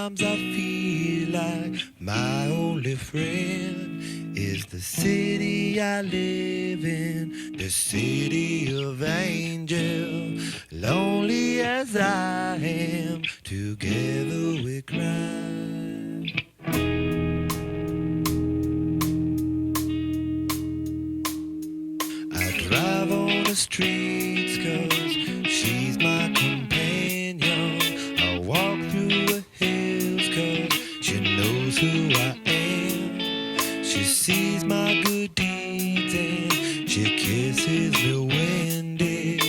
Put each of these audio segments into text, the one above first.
Sometimes I feel like my only friend is the city I live in, the city of angels. Lonely as I am, together we cry. I drive on the streets 'cause she's my companion. I walk through the hills 'cause she knows who I am. She sees my good deeds and she kisses me windy.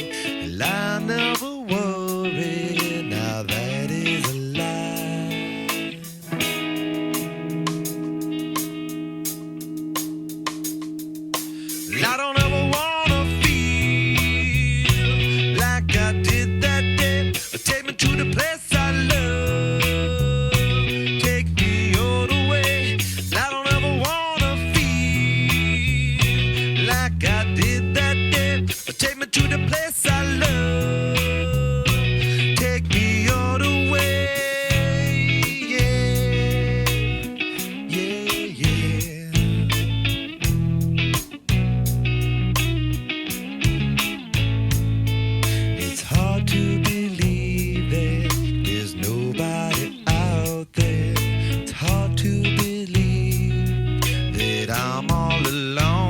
And I never worry, now that is a lie. I don't ever wanna feel like I did that day. Take me to the place I love. Take me all the way. I don't ever wanna feel like I did that day. Take me to the place I love. Take me all the way. Yeah, yeah, yeah. It's hard to believe that there's nobody out there. It's hard to believe that I'm all alone.